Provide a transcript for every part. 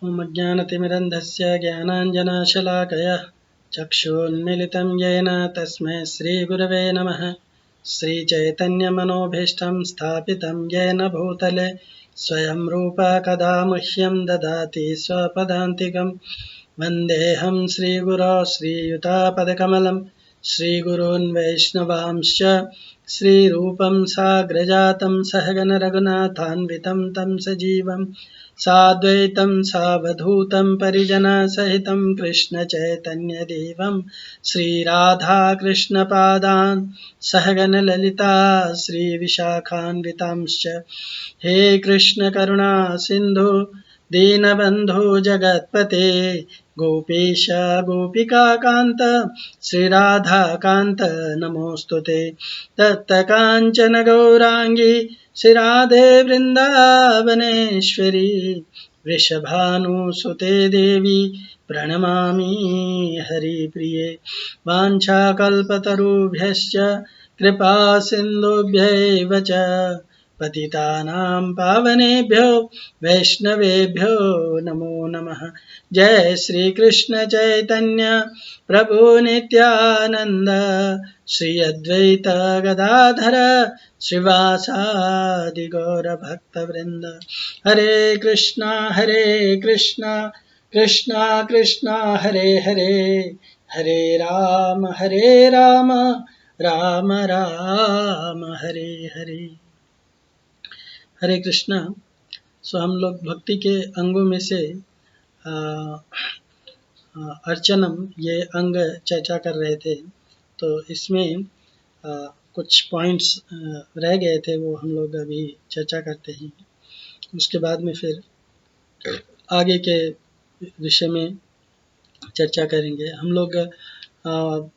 ॐ अज्ञानतिमिरन्धस्य ज्ञानाञ्जनशलाकया चक्षुन्मिलितं येन तस्मै श्रीगुरवे नमः। श्रीचैतन्यमनोभीष्टं स्थापितं येन भूतले स्वयं रूपा कदा मह्यं ददाति स्वपदान्तिकं। वन्देऽहं श्रीगुरो श्रीयुतापदकमलं श्रीगुरून् वैष्णवांश्च श्रीरूपं साग्रजातं सहगण रघुनाथान्वितं तं सजीवं साद्वैतं सावधूतं परिजनसहितं कृष्णचैतन्यदेवं श्रीराधाकृष्णपादान् सहगण ललिता श्रीविशाखान्वितांश्च। हे कृष्ण करुणा सिन्धु दीनबन्धु जगत्पते गोपीश गोपिकान्त श्रीराधाकान्त नमोऽस्तुते। तप्तकाञ्चन गौराङ्गी श्रीराधे वृन्दावनेश्वरी वृषभानुसुते देवी प्रणमामि हरिप्रिये। वाञ्छाकल्पतरुभ्यश्च कृपा सिन्धुभ्यैव च पतितानां पावनेभ्यो वैष्णवेभ्यो नमो नमः। जय श्री कृष्ण चैतन्य प्रभु नित्यानंद श्री अद्वैत गदाधर श्रीवासादि गौर भक्तवृंद। हरे कृष्णा कृष्णा कृष्णा हरे हरे, हरे राम राम राम हरे हरे। हरे कृष्णा। सो हम लोग भक्ति के अंगों में से अर्चनम ये अंग चर्चा कर रहे थे। तो इसमें कुछ पॉइंट्स रह गए थे, वो हम लोग अभी चर्चा करते हैं। उसके बाद में फिर आगे के विषय में चर्चा करेंगे। हम लोग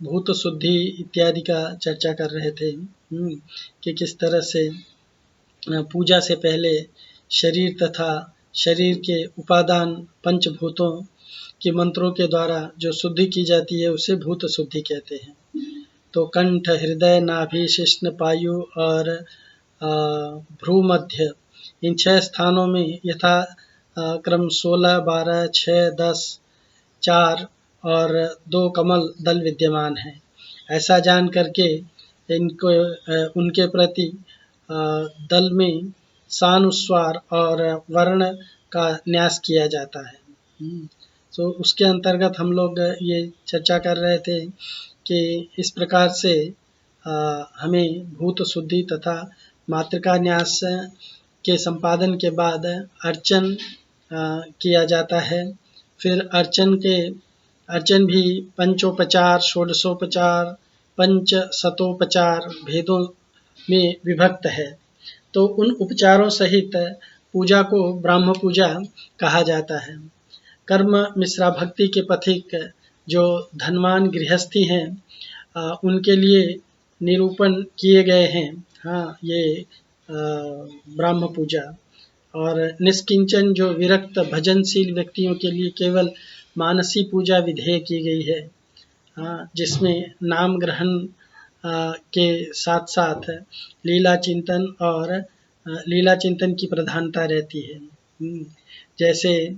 भूत शुद्धि इत्यादि का चर्चा कर रहे थे कि किस तरह से पूजा से पहले शरीर तथा शरीर के उपादान पंचभूतों के मंत्रों के द्वारा जो शुद्धि की जाती है उसे भूत शुद्धि कहते हैं। तो कंठ, हृदय, नाभि, शिश्न, पायु और भ्रूमध्य, इन 6 स्थानों में यथा क्रम 16, 12, 6, 10, 4 और 2 कमल दल विद्यमान हैं। ऐसा जान करके इनको उनके प्रति दल में सानुस्वार और वर्ण का न्यास किया जाता है। तो उसके अंतर्गत हम लोग ये चर्चा कर रहे थे कि इस प्रकार से हमें भूत शुद्धि तथा मातृका न्यास के संपादन के बाद अर्चन किया जाता है। फिर अर्चन भी पंचोपचार, षोडशोपचार, पंचशतोपचार भेदों में विभक्त है। तो उन उपचारों सहित पूजा को ब्राह्म पूजा कहा जाता है। कर्म मिश्रा भक्ति के पथिक जो धनवान गृहस्थी हैं उनके लिए निरूपण किए गए हैं ये ब्राह्म पूजा। और निष्किंचन जो विरक्त भजनशील व्यक्तियों के लिए केवल मानसी पूजा विधेय की गई है, जिसमें नाम ग्रहण के साथ साथ लीला चिंतन की प्रधानता रहती है। जैसे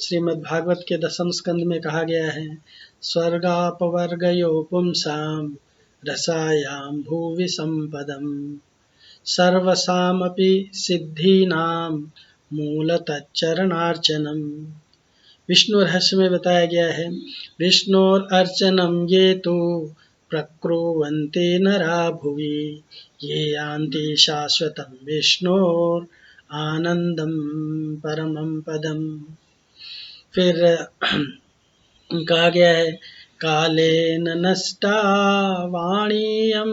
श्रीमद् भागवत के 10वें स्कंद में कहा गया है, स्वर्गापवर्गयो पुंसां रसायां भुवि संपदम सर्वसामपि सिद्धीनां मूलतच्चरणार्चनम। विष्णु रहस्य में बताया गया है, विष्णोर अर्चनम ये तो प्रकुर्वन्ते नरा भुवि ये यान्ति शाश्वतं विष्णोर आनंदम परमं पदम। फिर कहा गया है, कालेन नष्टा वाणीयं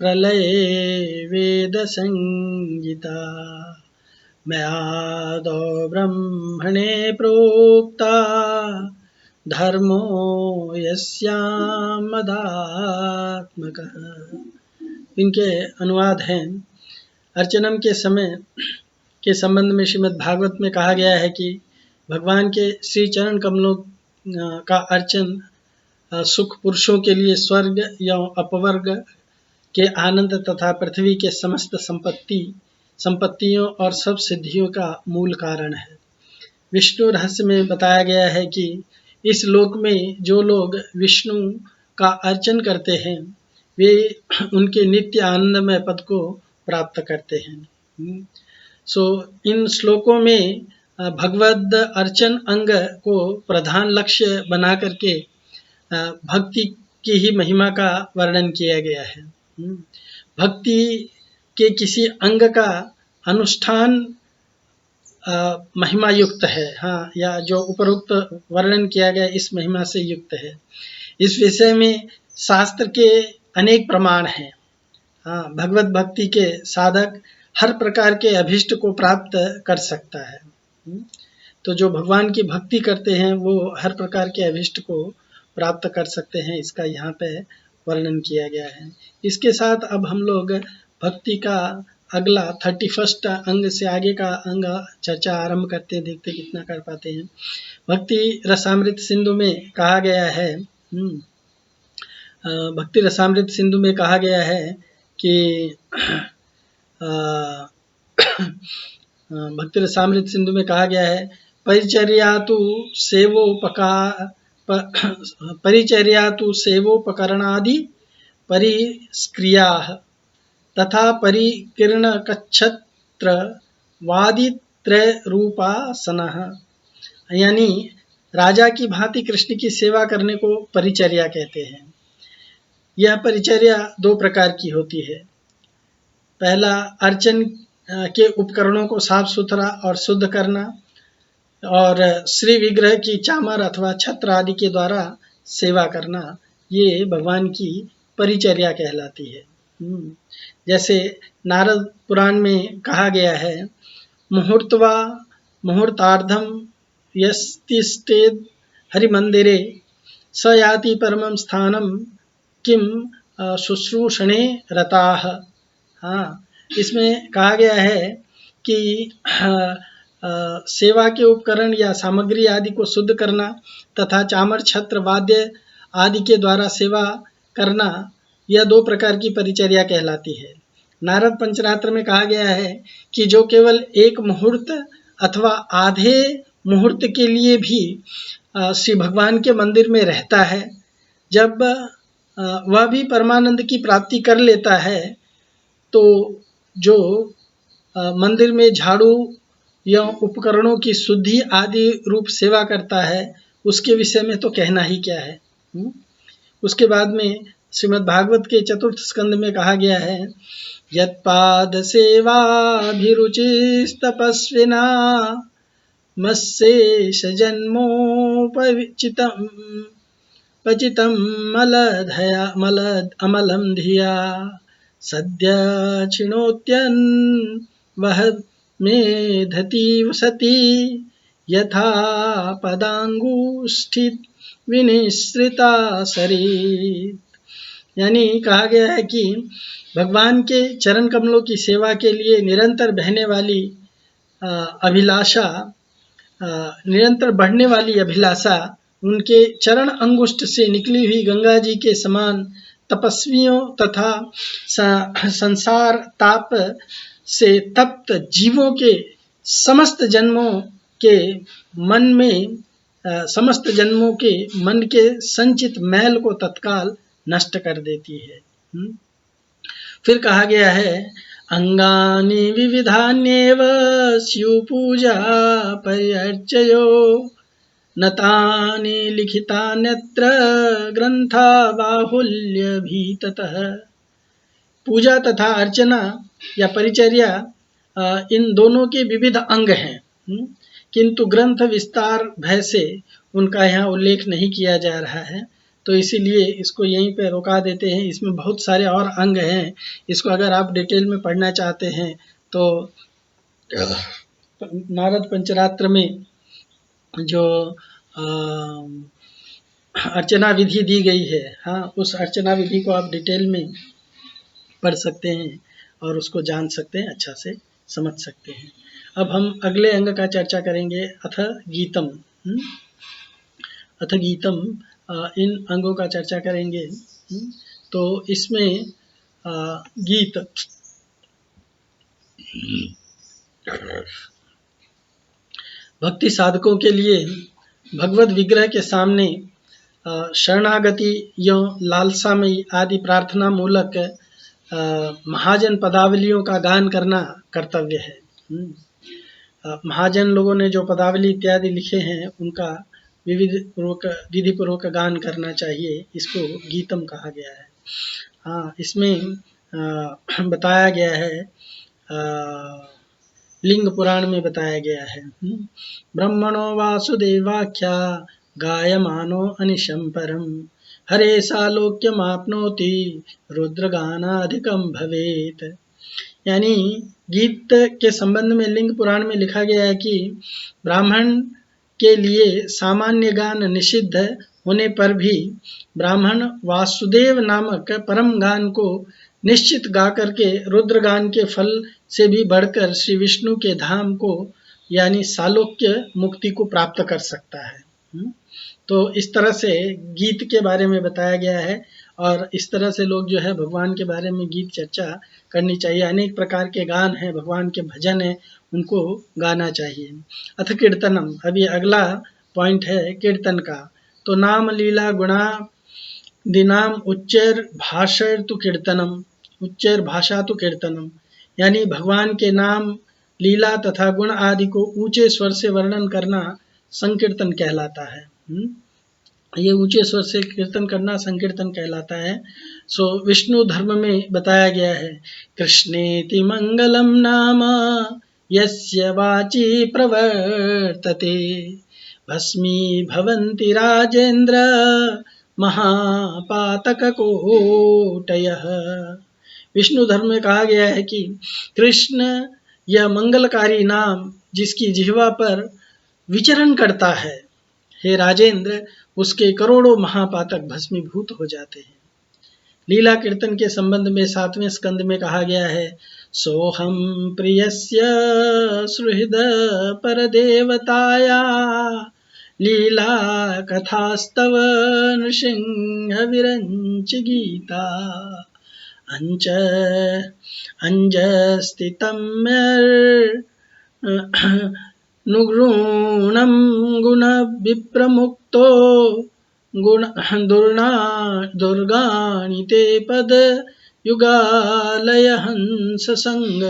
प्रलये वेद संगीता मयादौ ब्रह्मणे प्रोक्ता धर्मो यस्यामदात्मकः। इनके अनुवाद हैं, अर्चनम के समय के संबंध में श्रीमद् भागवत में कहा गया है कि भगवान के श्री चरण कमलों का अर्चन सुख पुरुषों के लिए स्वर्ग या अपवर्ग के आनंद तथा पृथ्वी के समस्त संपत्तियों और सब सिद्धियों का मूल कारण है। विष्णु रहस्य में बताया गया है कि इस लोक में जो लोग विष्णु का अर्चन करते हैं वे उनके नित्य आनंदमय पद को प्राप्त करते हैं। इन श्लोकों में भगवद अर्चन अंग को प्रधान लक्ष्य बना करके भक्ति की ही महिमा का वर्णन किया गया है। भक्ति के किसी अंग का अनुष्ठान महिमा युक्त है, हाँ, या जो उपरोक्त वर्णन किया गया इस महिमा से युक्त है। इस विषय में शास्त्र के अनेक प्रमाण हैं। हाँ, भगवत भक्ति के साधक हर प्रकार के अभिष्ट को प्राप्त कर सकता है। तो जो भगवान की भक्ति करते हैं वो हर प्रकार के अभिष्ट को प्राप्त कर सकते हैं, इसका यहाँ पे वर्णन किया गया है। इसके साथ अब हम लोग भक्ति का अगला 31 अंग से आगे का अंग चर्चा आरंभ करते हैं, देखते कितना कर पाते हैं। भक्ति रसामृत सिंधु में कहा गया है, भक्ति रसामृत सिंधु में कहा गया है कि भक्ति रसामृत सिंधु में कहा गया है परिचर्या तु सेवोपकरणादि परिस्क्रिया तथा परिकीर्णकच्छत्र वादित्रय रूपासनः। यानी राजा की भांति कृष्ण की सेवा करने को परिचर्या कहते हैं। यह परिचर्या दो प्रकार की होती है। पहला, अर्चन के उपकरणों को साफ सुथरा और शुद्ध करना, और श्री विग्रह की चामर अथवा छत्र आदि के द्वारा सेवा करना, ये भगवान की परिचर्या कहलाती है। जैसे नारद पुराण में कहा गया है, मुहूर्तवा मुहूर्तार्धम यस्तिष्ठेद हरिमंदिरे स याति परमं स्थानम किम शुश्रूषणे रताः। हाँ, इसमें कहा गया है कि सेवा के उपकरण या सामग्री आदि को शुद्ध करना तथा चामर छत्र वाद्य आदि के द्वारा सेवा करना, यह दो प्रकार की परिचर्या कहलाती है। नारद पंचरात्र में कहा गया है कि जो केवल एक मुहूर्त अथवा आधे मुहूर्त के लिए भी श्री भगवान के मंदिर में रहता है, जब वह भी परमानंद की प्राप्ति कर लेता है, तो जो मंदिर में झाड़ू या उपकरणों की शुद्धि आदि रूप सेवा करता है, उसके विषय में तो कहना ही क्या है। उसके बाद में श्रीमद् भागवत के 4th स्कंद में कहा गया है, यत्पाद सेवाभिरुचिस्तपस्विना मस्येष जन्मोपचितं अमलं धिया सद्य क्षिणोत्यन् वह मेधति सती यथा पदांगुष्ठित विनिश्रिता शरीर। यानी कहा गया है कि भगवान के चरण कमलों की सेवा के लिए निरंतर बहने वाली अभिलाषा, निरंतर बढ़ने वाली अभिलाषा उनके चरण अंगुष्ठ से निकली हुई गंगा जी के समान तपस्वियों तथा संसार ताप से तप्त जीवों के समस्त जन्मों के मन के संचित मैल को तत्काल नष्ट कर देती है। फिर कहा गया है, अंगानि विविधान्येव स्यु पूजा परिचर्ययो नतानि लिखितान्यत्र ग्रंथा बाहुल्य भीततः। पूजा तथा अर्चना या परिचर्या इन दोनों के विविध अंग हैं, किंतु ग्रंथ विस्तार भय से उनका यहाँ उल्लेख नहीं किया जा रहा है, तो इसीलिए इसको यहीं पे रोका देते हैं। इसमें बहुत सारे और अंग हैं, इसको अगर आप डिटेल में पढ़ना चाहते हैं तो नारद पंचरात्र में जो अर्चना विधि दी गई है, हाँ, उस अर्चना विधि को आप डिटेल में पढ़ सकते हैं और उसको जान सकते हैं, अच्छा से समझ सकते हैं। अब हम अगले अंग का चर्चा करेंगे, अथ गीतम। अथ गीतम, इन अंगों का चर्चा करेंगे। तो इसमें गीत, भक्ति साधकों के लिए भगवत विग्रह के सामने शरणागति यो लालसामयी आदि प्रार्थना मूलक महाजन पदावलियों का गान करना कर्तव्य है। महाजन लोगों ने जो पदावली इत्यादि लिखे हैं उनका विधि पूर्वक गान करना चाहिए। इसको गीतम कहा गया है। हाँ, इसमें बताया गया है, लिंग पुराण में बताया गया है, ब्रह्मणो वासुदेवाख्या गायमानो अनिशं परम हरे सालोक्यमाप्नोति रुद्रगानाधिकम भवेत। यानी गीत के संबंध में लिंग पुराण में लिखा गया है कि ब्राह्मण के लिए सामान्य गान निषिद्ध होने पर भी ब्राह्मण वासुदेव नामक परम गान को निश्चित गा करके रुद्र गान के फल से भी बढ़कर श्री विष्णु के धाम को यानी सालोक्य मुक्ति को प्राप्त कर सकता है। तो इस तरह से गीत के बारे में बताया गया है और इस तरह से लोग जो है भगवान के बारे में गीत चर्चा करनी चाहिए। अनेक प्रकार के गान हैं, भगवान के भजन हैं, उनको गाना चाहिए। अथ कीर्तनम, अभी अगला पॉइंट है कीर्तन का। तो नाम लीला गुणा दिनाम उच्चैर भाषा तो कीर्तनम, उच्चैर भाषा तो कीर्तनम, यानी भगवान के नाम लीला तथा गुण आदि को ऊंचे स्वर से वर्णन करना संकीर्तन कहलाता है। ये ऊंचे स्वर से कीर्तन करना संकीर्तन कहलाता है। सो विष्णु धर्म में बताया गया है, कृष्णेति मंगलम नाम यस्य वाची प्रवर्तते भस्मी भवन्ति राजेन्द्र महापातककोटयः। विष्णु धर्म में कहा गया है कि कृष्ण यह मंगलकारी नाम जिसकी जिह्वा पर विचरण करता है, हे राजेंद्र, उसके करोड़ों महापातक भस्मीभूत हो जाते हैं। लीला कीर्तन के संबंध में 7वें स्कंद में कहा गया है, सोहम प्रियस्य सुहृद परदेवताया लीला कथास्तव नृसिंह विरंच गीता अंच अंजस्तितम्यर नुगुणं गुण विप्रमुक्तो गुण दुर्गाणि ते पद युगालय हंस संग।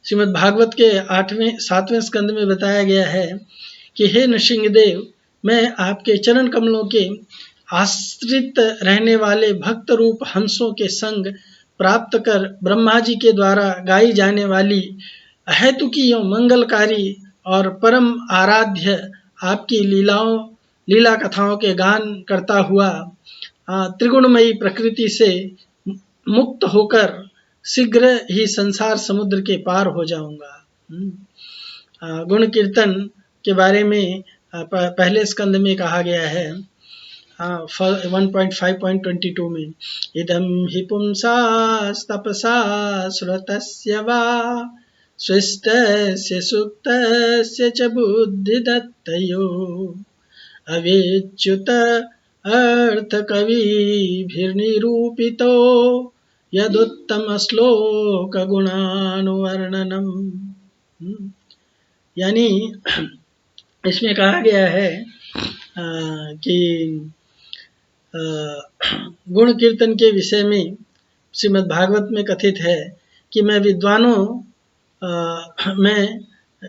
श्रीमद् भागवत के 7वें स्कंद में बताया गया है कि हे नृसिंहदेव, मैं आपके चरण कमलों के आश्रित रहने वाले भक्त रूप हंसों के संग प्राप्त कर ब्रह्मा जी के द्वारा गाई जाने वाली अहेतुकी मंगलकारी और परम आराध्य आपकी लीला कथाओं के गान करता हुआ त्रिगुणमयी प्रकृति से मुक्त होकर शीघ्र ही संसार समुद्र के पार हो जाऊंगा। गुण कीर्तन के बारे में पहले स्कंद में कहा गया है 1.5.22 में, इदं हि पुंसास्तपसा श्रुतस्य वा स्विष्टस्य सुक्तस्य च बुद्धिदत्तयो अवेच्युत अर्थकविभिर्निरूपितो यदुत्तम श्लोक गुणानुवर्णनम। यानी इसमें कहा गया है कि गुण कीर्तन के विषय में श्रीमद् भागवत में कथित है कि में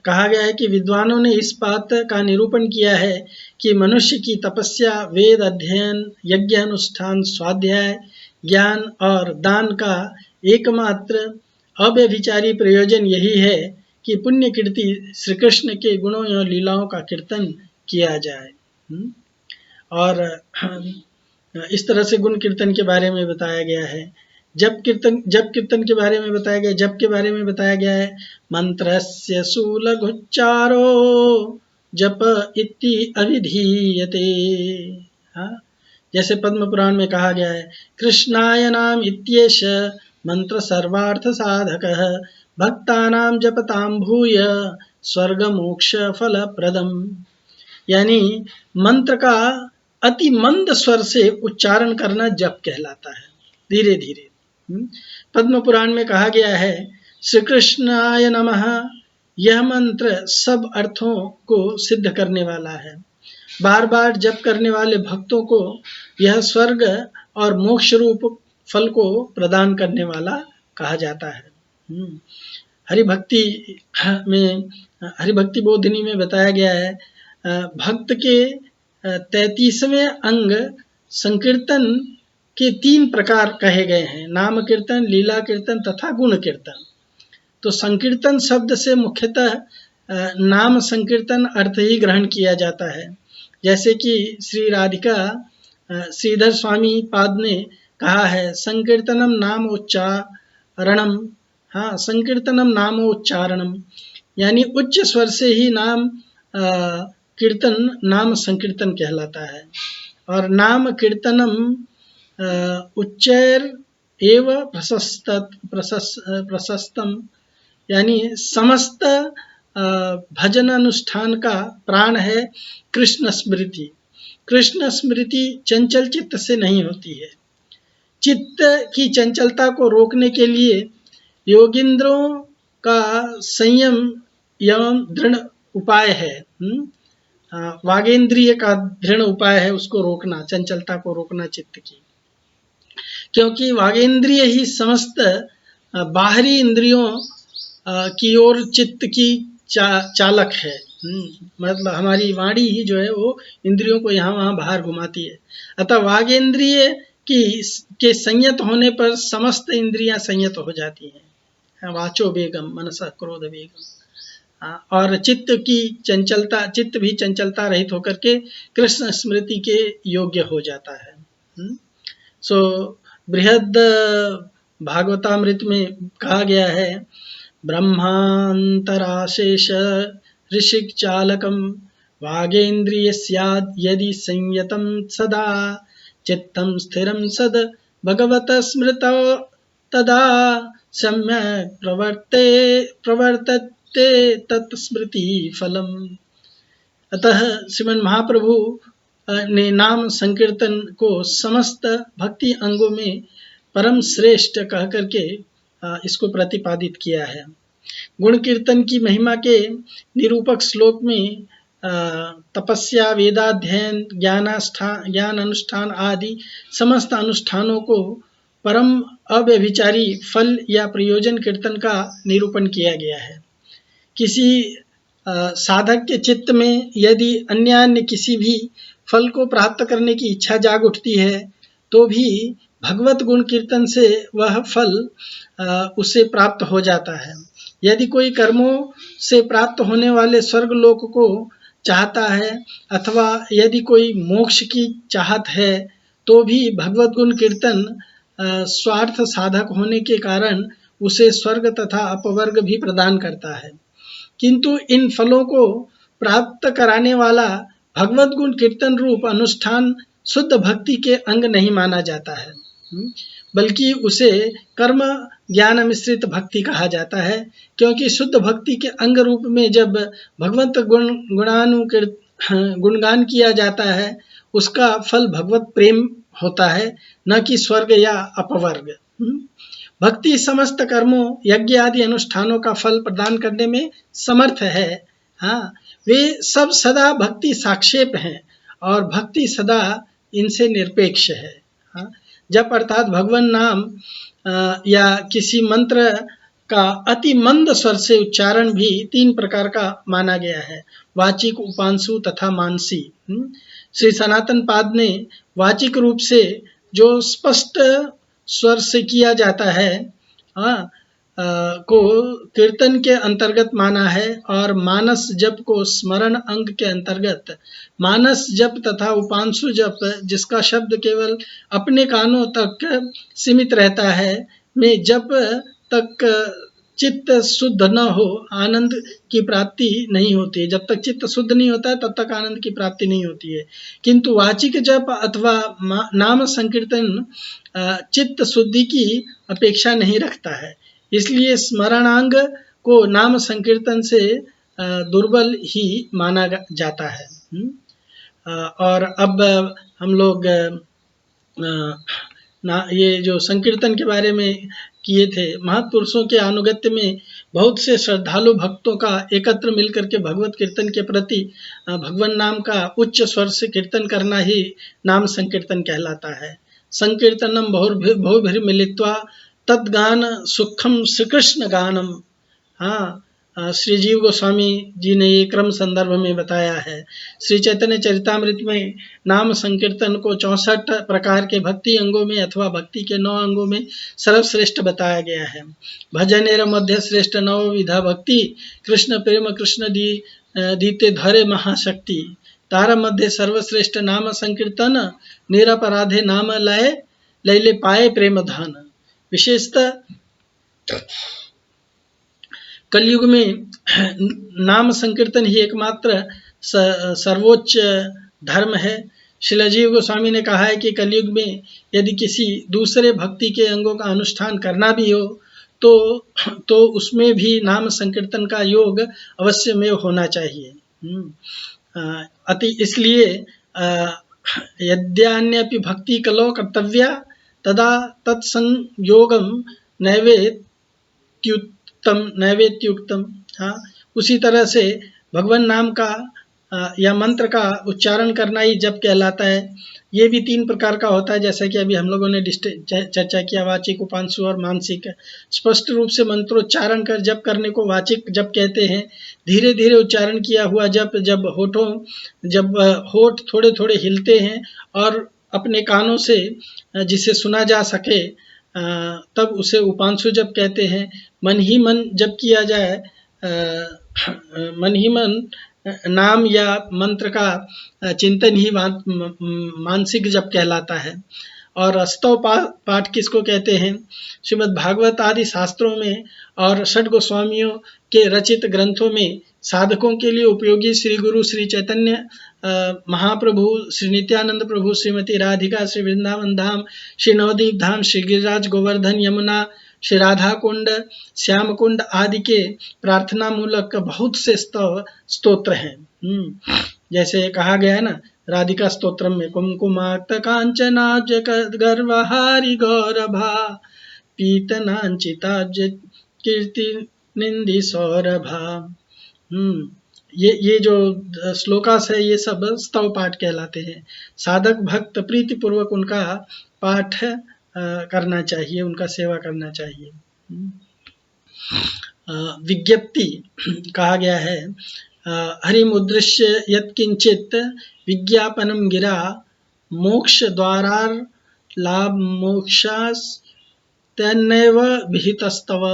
कहा गया है कि विद्वानों ने इस बात का निरूपण किया है कि मनुष्य की तपस्या, वेद अध्ययन, यज्ञ अनुष्ठान, स्वाध्याय, ज्ञान और दान का एकमात्र अव्यभिचारी प्रयोजन यही है कि पुण्य कीर्ति श्री कृष्ण के गुणों या लीलाओं का कीर्तन किया जाए। और इस तरह से गुण कीर्तन के बारे में बताया गया है। जप कीर्तन के बारे में बताया गया, जप के बारे में बताया गया है, मंत्रस्य शूलघुच्चारो जप इति अभिधीयते। जैसे पद्म पुराण में कहा गया है, कृष्णाय नाम इत्येष मंत्र सर्वार्थ साधकः भक्तानां जपतां भूय स्वर्ग मोक्ष फल प्रदम। यानी मंत्र का अति मंद स्वर से उच्चारण करना जप कहलाता है, धीरे धीरे। पद्म पुराण में कहा गया है, श्री कृष्णाय नमः यह मंत्र सब अर्थों को सिद्ध करने वाला है। बार बार जप करने वाले भक्तों को यह स्वर्ग और मोक्ष रूप फल को प्रदान करने वाला कहा जाता है। हरिभक्ति में, हरिभक्ति बोधिनी में बताया गया है, भक्त के 33वें अंग संकीर्तन के 3 प्रकार कहे गए हैं, नाम कीर्तन, लीला कीर्तन तथा गुण कीर्तन। तो संकीर्तन शब्द से मुख्यतः नाम संकीर्तन अर्थ ही ग्रहण किया जाता है। जैसे कि श्री राधिका श्रीधर स्वामी पाद ने कहा है, संकीर्तनम नाम उच्चारणम, हाँ, संकीर्तनम नाम उच्चारणम, यानी उच्च स्वर से ही नाम कीर्तन नाम संकीर्तन कहलाता है। और नाम कीर्तनम उच्चैर एव प्रशस्तम, यानी समस्त भजन अनुष्ठान का प्राण है कृष्ण स्मृति। कृष्ण स्मृति चंचल चित्त से नहीं होती है। चित्त की चंचलता को रोकने के लिए योगिंद्रों का संयम एवं दृढ़ उपाय है। वागेंद्रिय का दृढ़ उपाय है उसको रोकना, चंचलता को रोकना चित्त की, क्योंकि वागेंद्रिय ही समस्त बाहरी इंद्रियों की ओर चित्त की चालक है। मतलब हमारी वाणी ही जो है वो इंद्रियों को यहाँ वहाँ बाहर घुमाती है। अतः वागेंद्रिय के संयत होने पर समस्त इंद्रियां संयत हो जाती हैं। वाचो वेगम मनसा क्रोध वेगम। और चित्त भी चंचलता रहित होकर के कृष्ण स्मृति के योग्य हो जाता है। सो बृहद भागवतामृत में कहा गया है, ब्रह्मांतराशेष ऋषिक चालकम वागेन्द्रिय स्याद यदि संयतम सदा चित्तम स्थिरम सद भगवत स्मृत तदा सम्यक प्रवर्तते तत्स्मृति फलम। अतः श्रीमन महाप्रभु ने नाम संकीर्तन को समस्त भक्ति अंगों में परम श्रेष्ठ कह करके इसको प्रतिपादित किया है। गुण कीर्तन की महिमा के निरूपक श्लोक में तपस्या, वेदाध्ययन, ज्ञान अनुष्ठान आदि समस्त अनुष्ठानों को परम अव्यभिचारी फल या प्रयोजन कीर्तन का निरूपण किया गया है। किसी साधक के चित्त में यदि अन्य किसी भी फल को प्राप्त करने की इच्छा जाग उठती है तो भी भगवत गुण कीर्तन से वह फल उसे प्राप्त हो जाता है। यदि कोई कर्मों से प्राप्त होने वाले स्वर्ग लोक को चाहता है अथवा यदि कोई मोक्ष की चाहत है तो भी भगवत गुण कीर्तन स्वार्थ साधक होने के कारण उसे स्वर्ग तथा अपवर्ग भी प्रदान करता है। किंतु इन फलों को प्राप्त कराने वाला भगवत गुण कीर्तन रूप अनुष्ठान शुद्ध भक्ति के अंग नहीं माना जाता है, बल्कि उसे कर्म ज्ञान मिश्रित भक्ति कहा जाता है। क्योंकि शुद्ध भक्ति के अंग रूप में जब भगवत गुणगान किया जाता है उसका फल भगवत प्रेम होता है, न कि स्वर्ग या अपवर्ग। भक्ति समस्त कर्मों, यज्ञ आदि अनुष्ठानों का फल प्रदान करने में समर्थ है। हाँ, वे सब सदा भक्ति साक्षेप हैं और भक्ति सदा इनसे निरपेक्ष है। हाँ, जप अर्थात भगवान नाम या किसी मंत्र का अति मंद स्वर से उच्चारण भी 3 प्रकार का माना गया है, वाचिक, उपांशु तथा मानसी। श्री सनातन पाद ने वाचिक रूप से जो स्पष्ट स्वर से किया जाता है को कीर्तन के अंतर्गत माना है, और मानस जप को स्मरण अंग के अंतर्गत मानस जप तथा उपांशु जप जिसका शब्द केवल अपने कानों तक सीमित रहता है में जब तक चित्त शुद्ध न हो आनंद की प्राप्ति नहीं होती है। जब तक चित्त शुद्ध नहीं होता है तब तक आनंद की प्राप्ति नहीं होती है। किंतु वाचिक जप अथवा नाम संकीर्तन चित्त शुद्धि की अपेक्षा नहीं रखता है, इसलिए स्मरणांग को नाम संकीर्तन से दुर्बल ही माना जाता है। और अब हम लोग ये जो संकीर्तन के बारे में किए थे। महत्पुरुषों के अनुगत्य में बहुत से श्रद्धालु भक्तों का एकत्र मिलकर के भगवत कीर्तन के प्रति भगवान नाम का उच्च स्वर से कीर्तन करना ही नाम संकीर्तन कहलाता है। संकीर्तनम बहुभिर मिलित्वा तद्गान सुखम श्री कृष्ण गानम। हाँ, श्री जीव गोस्वामी जी ने ये क्रम संदर्भ में बताया है। श्री चैतन्य चरितामृत में नाम संकीर्तन को 64 प्रकार के भक्ति अंगों में अथवा भक्ति के 9 अंगों में सर्वश्रेष्ठ बताया गया है। भजनेर मध्य श्रेष्ठ नव विधा भक्ति, कृष्ण प्रेम कृष्ण दीते धरे महाशक्ति। तारा मध्य सर्वश्रेष्ठ नाम संकीर्तन, निरपराधे नाम लय लैले पाए प्रेम धन। विशेषतः कलयुग में नाम संकीर्तन ही एकमात्र सर्वोच्च धर्म है। शिलाजीव गोस्वामी ने कहा है कि कलयुग में यदि किसी दूसरे भक्ति के अंगों का अनुष्ठान करना भी हो तो उसमें भी नाम संकीर्तन का योग अवश्य में होना चाहिए। इसलिए यद्यान्यपि भक्ति कलो कर्तव्या तदा तत्संयोगम नैवेत्युक्तम। हाँ, उसी तरह से भगवान नाम का या मंत्र का उच्चारण करना ही जप कहलाता है। ये भी 3 प्रकार का होता है, जैसा कि अभी हम लोगों ने चर्चा किया, वाचिक, उपांशु और मानसिक। स्पष्ट रूप से मंत्रोच्चारण कर जप करने को वाचिक जप कहते हैं। धीरे धीरे उच्चारण किया हुआ जप जब होठ थोड़े थोड़े हिलते हैं और अपने कानों से जिसे सुना जा सके तब उसे उपांशु जप कहते हैं। मन ही मन जप किया जाए, मन ही मन नाम या मंत्र का चिंतन ही मानसिक जप कहलाता है। और स्तव पाठ किसको कहते हैं? श्रीमद् भागवत आदि शास्त्रों में और षड गोस्वामियों के रचित ग्रंथों में साधकों के लिए उपयोगी श्री गुरु श्री चैतन्य महाप्रभु, श्री नित्यानंद प्रभु, श्रीमती राधिका, श्री वृंदावन धाम, श्री नवदीप धाम, श्री गिरिराज, गोवर्धन, यमुना, श्री राधा कुंड, श्याम कुंड आदि के प्रार्थना मूलक बहुत से स्तोत्र हैं। जैसे कहा गया है ना राधिका स्तोत्रम में, कुमकुमाक्त कांचनाज गर्वहारी गौरभा पीतनांचिताज कीर्ति निंदी सौरभा। ये जो श्लोकास है ये सब स्तव पाठ कहलाते हैं। साधक भक्त प्रीति पूर्वक उनका पाठ करना चाहिए, उनका सेवा करना चाहिए। विज्ञप्ति कहा गया है, हरिमुद्रिश्य यत्किंचित विज्ञापनम गिरा मोक्ष द्वारार लाभ मोक्षास तन्नैव विहितस्तव।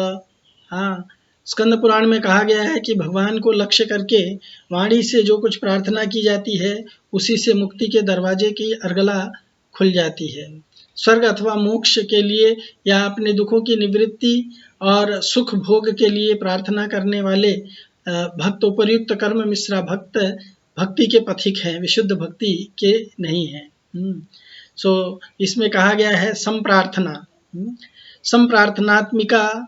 हाँ, स्कंद पुराण में कहा गया है कि भगवान को लक्ष्य करके वाणी से जो कुछ प्रार्थना की जाती है उसी से मुक्ति के दरवाजे की अर्गला खुल जाती है। स्वर्ग अथवा मोक्ष के लिए या अपने दुखों की निवृत्ति और सुख भोग के लिए प्रार्थना करने वाले भक्त उपयुक्त कर्म मिश्रा भक्त भक्ति के पथिक हैं, विशुद्ध भक्ति के नहीं हैं। इसमें कहा गया है संप्रार्थना, संप्रार्थनात्मिका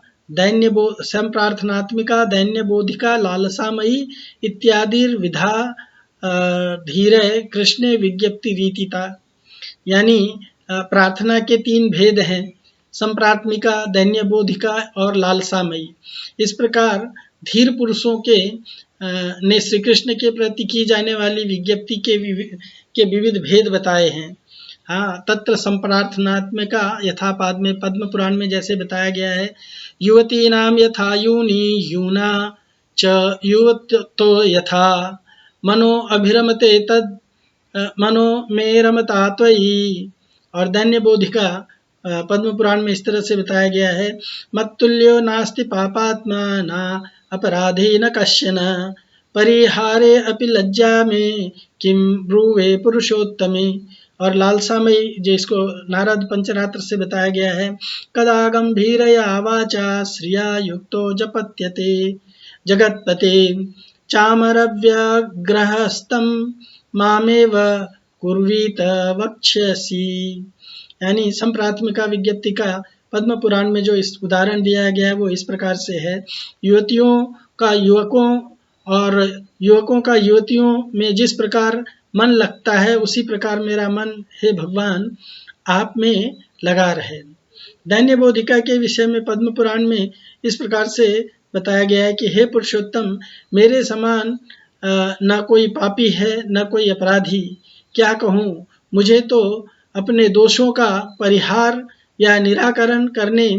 दैन्य बोधिका लालसामयी इत्यादि विधा धीरे कृष्ण विज्ञप्ति रीतिता। यानी प्रार्थना के 3 भेद हैं, संप्राथमिका, दैन्य बोधिका और लालसामयी। इस प्रकार धीर पुरुषों के ने श्री कृष्ण के प्रति की जाने वाली विज्ञप्ति के विविध भेद बताए हैं। हाँ, तत्र संप्रार्थनात्मिका यथापाद में पद्म पुराण में जैसे बताया गया है, युवती नाम यथा यूनी यूना च युवतो यथा मनो अभिरमते तद मनो में रमता त्वयि। और दैन्य बोधिका पद्म पुराण में इस तरह से बताया गया है, मत्तुल्यो नास्ति पापात्मा न अपराधे न कश्चन परिहारे अपि लज्जा में किम ब्रूवे पुरुषोत्तमे। और लालसामयी जिसको नारद पंचरात्र से बताया गया है, कदा गंभीरया वाचा श्रिया युक्तो जपत्यते जगतपते चामरव्यग्रहस्तम मामेव कुर्वीत वक्ष्यसि। यानी संप्राथमिका विज्ञप्ति का पद्म पुराण में जो इस उदाहरण दिया गया है वो इस प्रकार से है, युवतियों का युवकों और युवकों का युवतियों में जिस प्रकार मन लगता है उसी प्रकार मेरा मन हे भगवान आप में लगा रहे। दैन्य बोधिका के विषय में पद्म पुराण में इस प्रकार से बताया गया है कि हे पुरुषोत्तम, मेरे समान न कोई पापी है न कोई अपराधी। क्या कहूँ, मुझे तो अपने दोषों का परिहार या निराकरण करने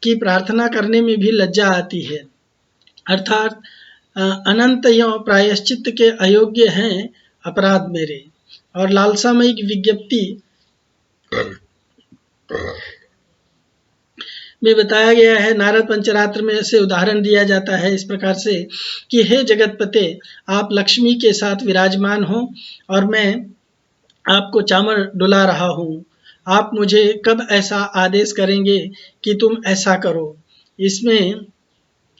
की प्रार्थना करने में भी लज्जा आती है। अर्थात अनंत यों प्रायश्चित के अयोग्य हैं अपराध मेरे। और लालसामयिक विज्ञप्ति में बताया गया है, नारद पंचरात्र में से उदाहरण दिया जाता है इस प्रकार से कि हे जगतपते, आप लक्ष्मी के साथ विराजमान हो और मैं आपको चामर डुला रहा हूँ। आप मुझे कब ऐसा आदेश करेंगे कि तुम ऐसा करो। इसमें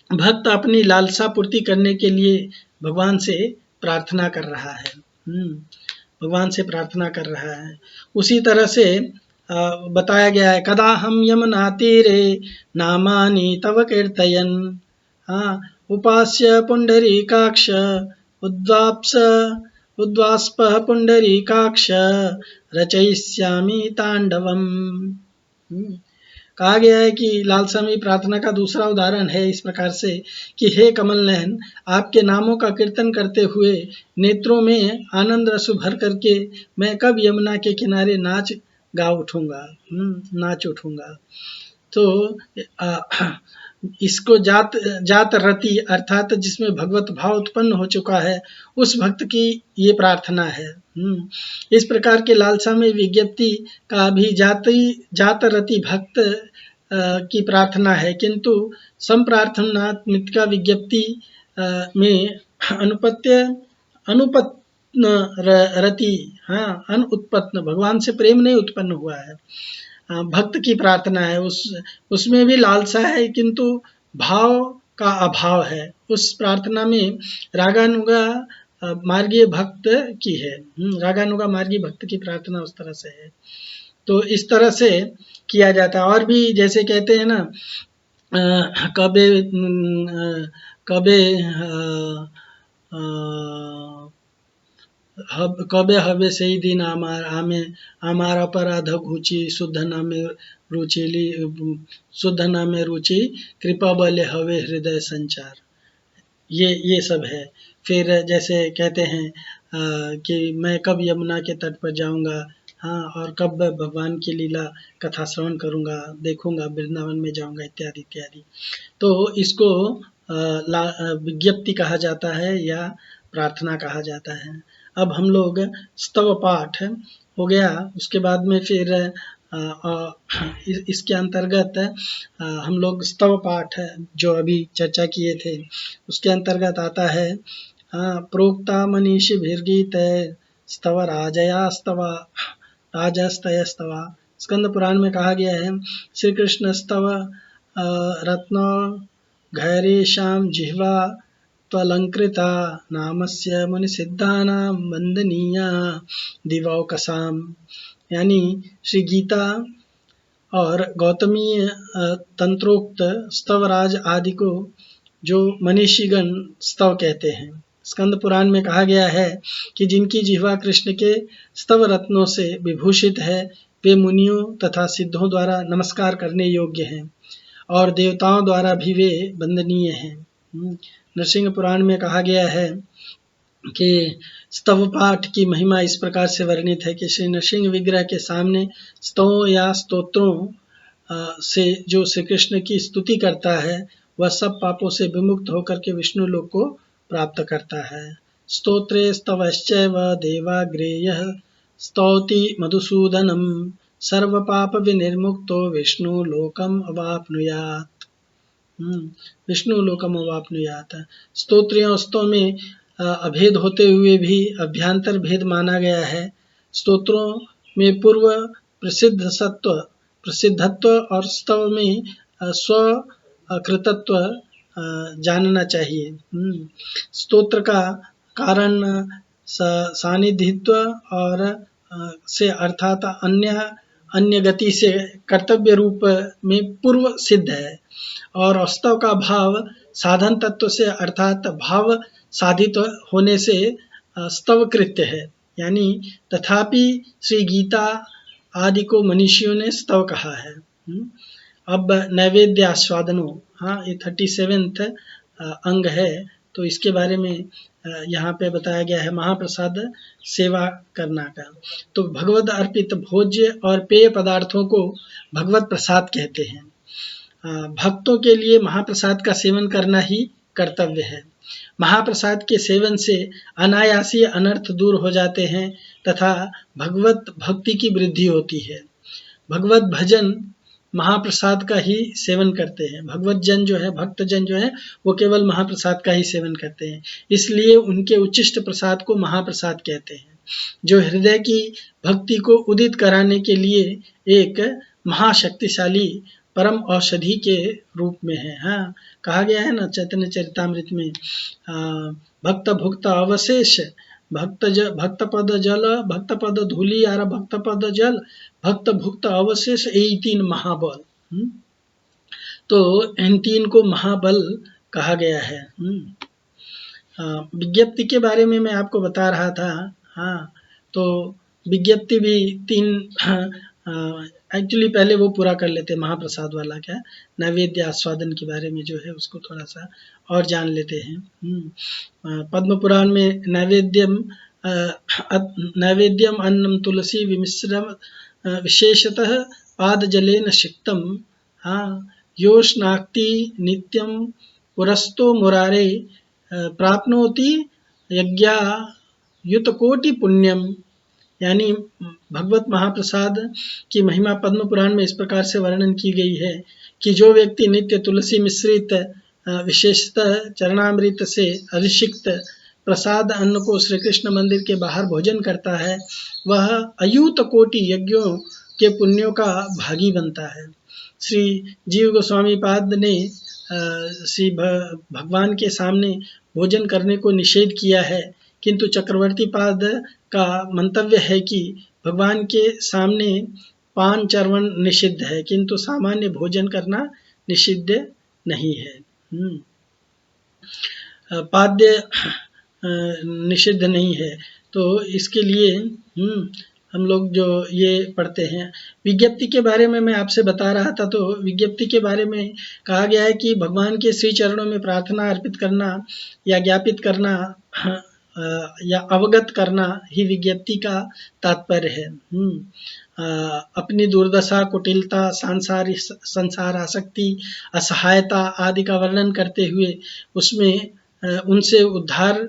भक्त अपनी लालसा पूर्ति करने के लिए भगवान से प्रार्थना कर रहा है। भगवान से प्रार्थना कर रहा है। उसी तरह से बताया गया है, कदा हम यमुना तीरे नामानि तव कीर्तयन्, उपास्य पुंडरीकाक्ष उद्वास्प पुंडरीकाक्ष रचयिष्यामि तांडवम। कहा गया है कि लालसामी प्रार्थना का दूसरा उदाहरण है इस प्रकार से कि हे कमल नयन, आपके नामों का कीर्तन करते हुए नेत्रों में आनंद रस भर करके मैं कब यमुना के किनारे नाच उठूंगा। तो इसको जात रति अर्थात जिसमें भगवत भाव उत्पन्न हो चुका है उस भक्त की ये प्रार्थना है। इस प्रकार के लालसा में विज्ञप्ति का भी जात रति भक्त की प्रार्थना है, किंतु संप्रार्थनात्मिका विज्ञप्ति में अनुपत्न रति अनुत्पन्न, भगवान से प्रेम नहीं उत्पन्न हुआ है, भक्त की प्रार्थना है, उसमें भी लालसा है किंतु भाव का अभाव है। उस प्रार्थना में रागानुगा मार्गीय भक्त की है, रागानुगा मार्गीय भक्त की प्रार्थना उस तरह से है। तो इस तरह से किया जाता है। और भी जैसे कहते हैं ना, कबे हवे सही दिन आमार अपराध घुची शुद्ध नामे रुचि कृपा बले हवे हृदय संचार, ये सब है। फिर जैसे कहते हैं कि मैं कब यमुना के तट पर जाऊंगा, और कब भगवान की लीला कथा श्रवण करूंगा, देखूंगा, वृंदावन में जाऊंगा, इत्यादि इत्यादि। तो इसको विज्ञप्ति कहा जाता है या प्रार्थना कहा जाता है। अब हम लोग स्तव पाठ हो गया, उसके बाद में फिर इसके अंतर्गत हम लोग स्तव पाठ जो अभी चर्चा किए थे उसके अंतर्गत आता है, प्रोक्ता मनीषी भीर्गीत स्तव राजस्तयस्तवा। स्कंद पुराण में कहा गया है, श्री कृष्ण स्तव रत्न घैरेशाम जिह्वा त्वलंकृता नामस्य मुनिसिद्धानां वंदनीया दिवौकसाम। यानी श्री गीता और गौतमी तंत्रोक्त स्तवराज आदि को जो मनीषीगण स्तव कहते हैं। स्कंद पुराण में कहा गया है कि जिनकी जिह्वा कृष्ण के स्तव रत्नों से विभूषित है वे मुनियों तथा सिद्धों द्वारा नमस्कार करने योग्य हैं और देवताओं द्वारा भी वे वंदनीय हैं। नरसिंह पुराण में कहा गया है कि स्तव पाठ की महिमा इस प्रकार से वर्णित है कि श्री नरसिंह विग्रह के सामने स्तवों या स्तोत्रों से जो श्री कृष्ण की स्तुति करता है वह सब पापों से विमुक्त होकर के विष्णु लोक को प्राप्त करता है। स्तोत्रे स्तवश्चैव देवाग्रेयः स्तौति मधुसूदनम सर्व पाप विनिर्मुक्तो विष्णु लोकम अवाप्नुयात्। विष्णु लोकम अवाप्नुयात्। स्तोत्रियों स्तव में अभेद होते हुए भी अभ्यांतर भेद माना गया है। स्तोत्रों में पूर्व प्रसिद्धत्व और स्तव में स्वकृतत्व जानना चाहिए। स्तोत्र का कारण सानिधित्व और से अर्थात अन्य गति से कर्तव्य रूप में पूर्व सिद्ध है, और स्तव का भाव साधन तत्व से अर्थात भाव साधित होने से स्तव कृत्य है। यानी तथापि श्री गीता आदि को मनीषियों ने स्तव कहा है। अब नैवेद्य आस्वादनो, हाँ ये 37th अंग है, तो इसके बारे में यहाँ पे बताया गया है महाप्रसाद सेवा करना का। तो भगवत अर्पित भोज्य और पेय पदार्थों को भगवत प्रसाद कहते हैं। भक्तों के लिए महाप्रसाद का सेवन करना ही कर्तव्य है। महाप्रसाद के सेवन से अनायासी अनर्थ दूर हो जाते हैं तथा भगवत भक्ति की वृद्धि होती है। भगवत भजन महाप्रसाद का ही सेवन करते हैं। भगवत जन जो है, भक्त जन जो है, वो केवल महाप्रसाद का ही सेवन करते हैं, इसलिए उनके उच्चिष्ट प्रसाद को महाप्रसाद कहते हैं, जो हृदय की भक्ति को उदित कराने के लिए एक महाशक्तिशाली परम औषधि के रूप में है। हाँ, कहा गया है ना चैतन्य चरितामृत में, भक्त भुक्त अवशेष, भक्त पद जल, भक्त पद धूलि आर भक्त पद जल, भक्त भुक्त अवशेष, यही 3 महाबल। तो इन 3 को महाबल कहा गया है। विज्ञप्ति के बारे में मैं आपको बता रहा था। हाँ, तो विज्ञप्ति भी 3 एक्चुअली पहले वो पूरा कर लेते हैं महाप्रसाद वाला, क्या नैवेद्य आस्वादन के बारे में जो है उसको थोड़ा सा और जान लेते हैं। पद्म पुराण में नैवेद्यम अन्नम तुलसी विमिश्रम विशेषतः पाद जलेन सिक्तम, हाँ, योष्नाक्ति नित्यम पुरस्तो मुरारे प्राप्नोति यज्ञा युतकोटि पुण्यम। यानी भगवत महाप्रसाद की महिमा पद्म पुराण में इस प्रकार से वर्णन की गई है कि जो व्यक्ति नित्य तुलसी मिश्रित विशेषतः चरणामृत से अभिषिक्त प्रसाद अन्न को श्री कृष्ण मंदिर के बाहर भोजन करता है, वह अयूत कोटि यज्ञों के पुण्यों का भागी बनता है। श्री जीव गोस्वामी पाद ने श्री भगवान के सामने भोजन करने को निषेध किया है, किंतु चक्रवर्ती पाद का मंतव्य है कि भगवान के सामने पान चर्वण निषिद्ध है, किंतु सामान्य भोजन करना निषिद्ध नहीं है। पाद्य निषिद्ध नहीं है, तो इसके लिए हम लोग जो ये पढ़ते हैं। विज्ञप्ति के बारे में मैं आपसे बता रहा था, तो विज्ञप्ति के बारे में कहा गया है कि भगवान के श्री चरणों में प्रार्थना अर्पित करना या ज्ञापित करना या अवगत करना ही विज्ञप्ति का तात्पर्य है। अपनी दुर्दशा, कुटिलता, संसार आसक्ति, असहायता आदि का वर्णन करते हुए उसमें उनसे उद्धार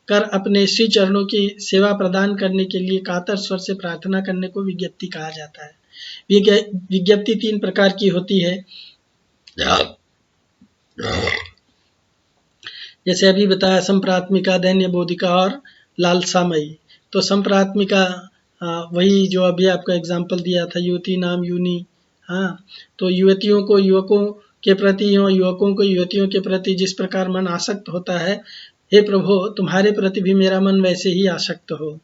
कर अपने श्री चरणों की सेवा प्रदान करने के लिए कातर स्वर से प्रार्थना करने को विज्ञप्ति कहा जाता है। विज्ञप्ति 3 प्रकार की होती है, जैसे अभी बताया, संप्राथमिका, दैन्य बोधिका और लालसामयी। तो संप्राथमिका वही जो अभी आपको एग्जाम्पल दिया था, युवती नाम यूनी। हाँ, तो युवतियों को युवकों के प्रति और युवकों को युवतियों के प्रति जिस प्रकार मन आसक्त होता है, हे प्रभु तुम्हारे प्रति भी मेरा मन वैसे ही आसक्त हो।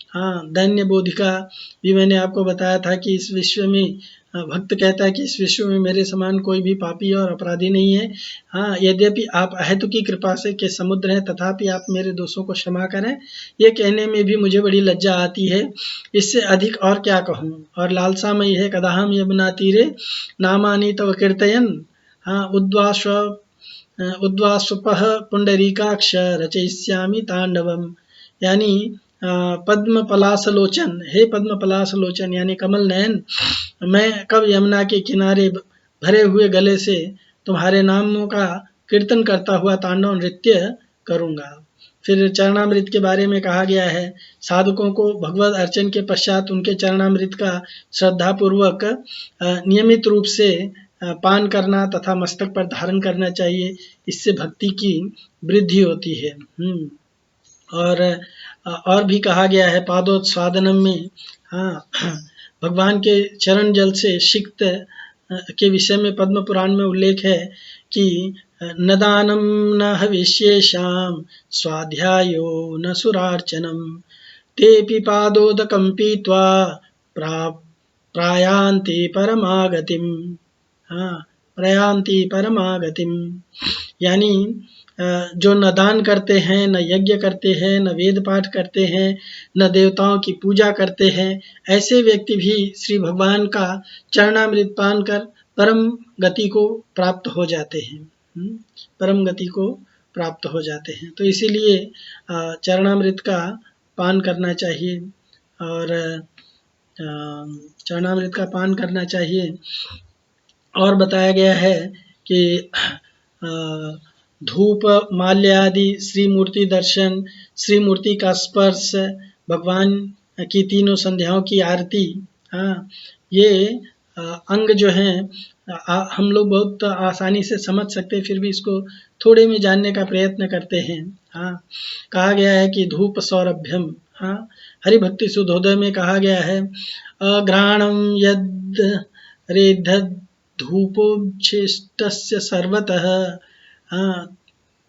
हाँ, दैन्य बोधिका भी मैंने आपको बताया था कि इस विश्व में भक्त कहता है कि इस विश्व में मेरे समान कोई भी पापी और अपराधी नहीं है। हाँ, यद्यपि आप अहेतु की कृपा से के समुद्र हैं, तथापि आप मेरे दोषों को क्षमा करें। ये कहने में भी मुझे बड़ी लज्जा आती है, इससे अधिक और क्या कहूँ। और लालसामयी है, कदाहम यमुना तीरे नामानि तव कीर्तयन्, हाँ, उद्वास्वपः पुंडरीकाक्ष रचयिष्यामि तांडवम। यानी पद्म पलासलोचन, हे पद्म पलासलोचन यानी कमल नयन, मैं कब यमुना के किनारे भरे हुए गले से तुम्हारे नामों का कीर्तन करता हुआ तांडव नृत्य करूँगा। फिर चरणामृत के बारे में कहा गया है, साधकों को भगवत अर्चन के पश्चात उनके चरणामृत का श्रद्धापूर्वक नियमित रूप से पान करना तथा मस्तक पर धारण करना चाहिए, इससे भक्ति की वृद्धि होती है। और भी कहा गया है पादोत्सादनम में, हाँ, भगवान के चरण जल से सिक्त के विषय में पद्म पुराण में उल्लेख है कि न दानम न हविष्येषाम स्वाध्यायो न सुरार्चनम तेपि पादोदकं पीत्वा प्रयान्ति परमागतिम। हाँ, प्रयान्ति परमागतिम, यानी जो न दान करते हैं, न यज्ञ करते हैं, न वेद पाठ करते हैं, न देवताओं की पूजा करते हैं, ऐसे व्यक्ति भी श्री भगवान का चरणामृत पान कर परम गति को प्राप्त हो जाते हैं, परम गति को प्राप्त हो जाते हैं। तो इसीलिए चरणामृत का पान करना चाहिए और चरणामृत का पान करना चाहिए। और बताया गया है कि धूप माल्य आदि, श्री मूर्ति दर्शन, श्री मूर्ति का स्पर्श, भगवान की तीनों संध्याओं की आरती, ये अंग जो हैं हम लोग बहुत आसानी से समझ सकते हैं, फिर भी इसको थोड़े में जानने का प्रयत्न करते हैं। कहा गया है कि धूप सौरभ्यम, हरिभक्ति सुधोदय में कहा गया है अघ्राणम यद रेधद धूपोच्छिष्टस्य सर्वतः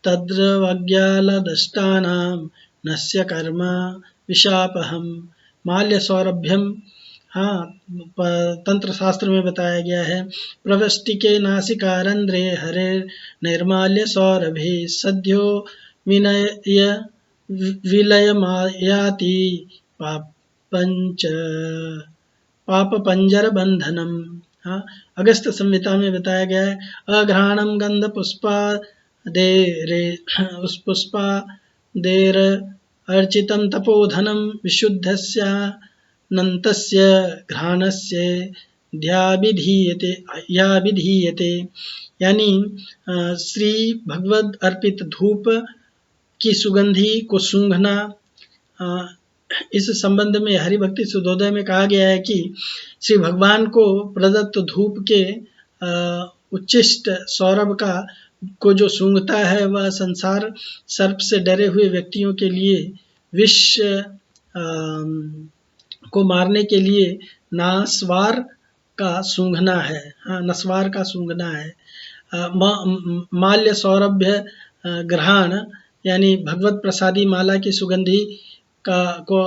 तद्रवज्ञालदष्टानां नस्य कर्म विशापहम। माल्य सौरभ्यम, तंत्र शास्त्र में बताया गया है प्रवष्टिके नासिकारंध्रे हरे नैर्माल्य सौरभे सद्यो विनय विलयमायाति पाप पंजर बंधनम। अगस्त संहिता में बताया गया है अघ्राणम गंध पुष्पादेर अर्चितम तपोधनम विशुद्धस्य नंतस्य घ्राणस्य या विधीयते। यानी श्री भगवद अर्पित धूप की सुगंधी को सूंघना। इस संबंध में हरिभक्ति सुधोदय में कहा गया है कि श्री भगवान को प्रदत्त धूप के उच्छिष्ट सौरभ को जो सूंघता है वह संसार सर्प से डरे हुए व्यक्तियों के लिए विष को मारने के लिए नासवार का सूंघना है। नस्वार का सूंघना है। माल्य सौरभ्य ग्रहण यानी भगवत प्रसादी माला की सुगंधी को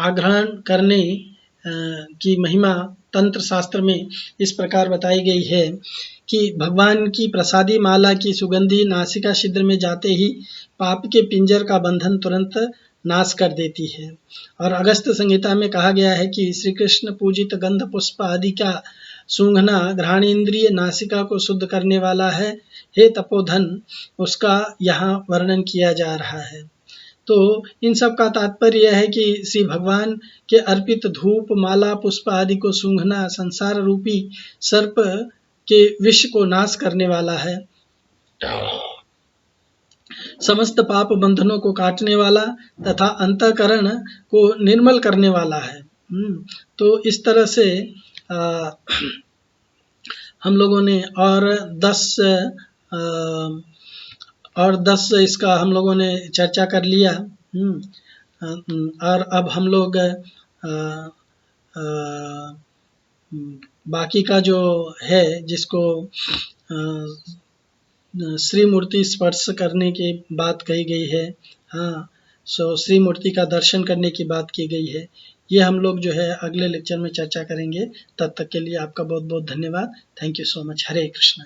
आग्रहण करने की महिमा तंत्र शास्त्र में इस प्रकार बताई गई है कि भगवान की प्रसादी माला की सुगंधी नासिका छिद्र में जाते ही पाप के पिंजर का बंधन तुरंत नाश कर देती है। और अगस्त संहिता में कहा गया है कि श्री कृष्ण पूजित गंध पुष्प आदि का सूंघना घ्राणेन्द्रिय नासिका को शुद्ध करने वाला है। हे तपोधन, उसका यहाँ वर्णन किया जा रहा है। तो इन सब का तात्पर्य है कि श्री भगवान के अर्पित धूप माला पुष्प आदि को सूंघना संसार रूपी सर्प के विष को नाश करने वाला है, समस्त पाप बंधनों को काटने वाला तथा अंतःकरण को निर्मल करने वाला है। तो इस तरह से हम लोगों ने और 10 इसका हम लोगों ने चर्चा कर लिया। और अब हम लोग बाकी का जो है जिसको श्री मूर्ति स्पर्श करने की बात कही गई है, सो श्री मूर्ति का दर्शन करने की बात की गई है, ये हम लोग जो है अगले लेक्चर में चर्चा करेंगे। तब तक के लिए आपका बहुत बहुत धन्यवाद। Thank you so much. Hare Krishna.